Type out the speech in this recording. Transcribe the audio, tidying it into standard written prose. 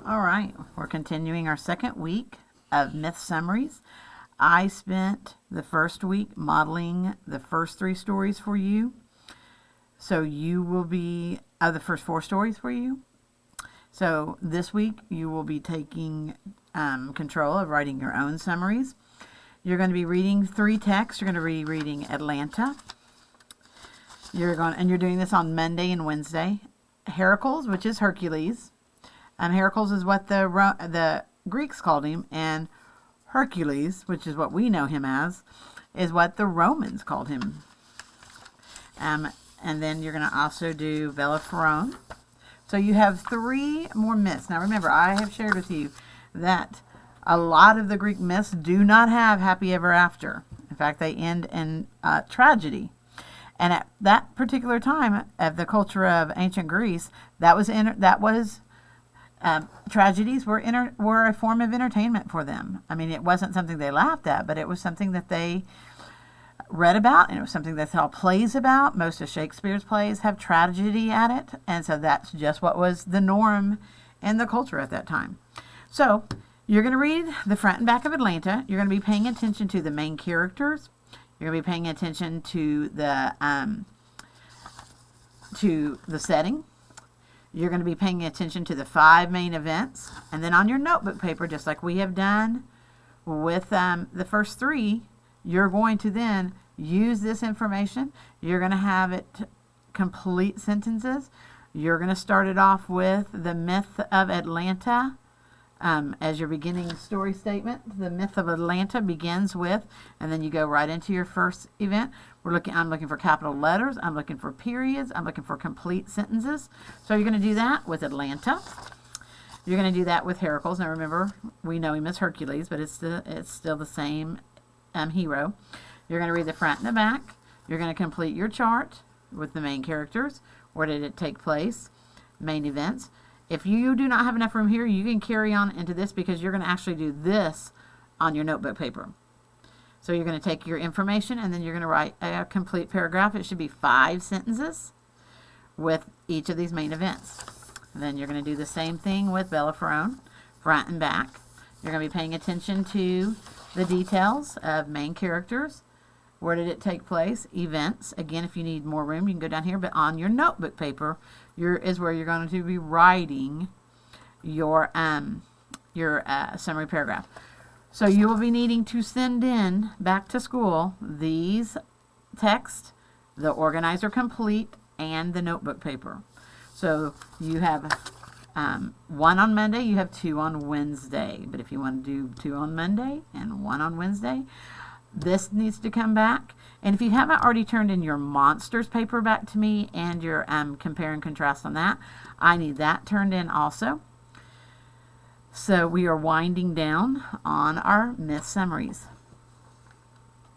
All right, we're continuing our second week of myth summaries. I spent the first week modeling the first 3 stories for you. So you will be, the first 4 stories for you. So this week you will be taking control of writing your own summaries. You're going to be reading 3 texts. You're going to be reading Atlanta. You're doing this on Monday and Wednesday. Heracles, which is Hercules. Heracles is what the Greeks called him, and Hercules, which is what we know him as, is what the Romans called him. And then you're going to also do Bellerophon. So you have 3 more myths. Now remember, I have shared with you that a lot of the Greek myths do not have happy ever after. In fact, they end in tragedy. And at that particular time of the culture of ancient Greece, tragedies were a form of entertainment for them. I mean, it wasn't something they laughed at, but it was something that they read about, and it was something they saw plays about. Most of Shakespeare's plays have tragedy at it, and so that's just what was the norm in the culture at that time. So you're going to read the front and back of Atlanta. You're going to be paying attention to the main characters. You're going to be paying attention to the setting. You're going to be paying attention to the 5 main events. And then on your notebook paper, just like we have done with the first 3, you're going to then use this information. You're going to have it complete sentences. You're going to start it off with the myth of Atlanta as your beginning story statement. The myth of Atlanta begins with, and then you go right into your first event. I'm looking for capital letters. I'm looking for periods. I'm looking for complete sentences. So you're going to do that with Atlanta. You're going to do that with Heracles. Now remember, we know him as Hercules, but it's still the same hero. You're going to read the front and the back. You're going to complete your chart with the main characters. Where did it take place? Main events. If you do not have enough room here, you can carry on into this, because you're going to actually do this on your notebook paper. So you're going to take your information and then you're going to write a complete paragraph. It should be 5 sentences with each of these main events. And then you're going to do the same thing with Bellerophon, front and back. You're going to be paying attention to the details of main characters. Where did it take place? Events. Again, if you need more room, you can go down here. But on your notebook paper is where you're going to be writing your summary paragraph. So you will be needing to send in back to school these texts, the organizer complete, and the notebook paper. So you have 1 on Monday, you have 2 on Wednesday. But if you want to do 2 on Monday and 1 on Wednesday, this needs to come back. And if you haven't already turned in your monsters paper back to me and your compare and contrast on that, I need that turned in also. So we are winding down on our myth summaries.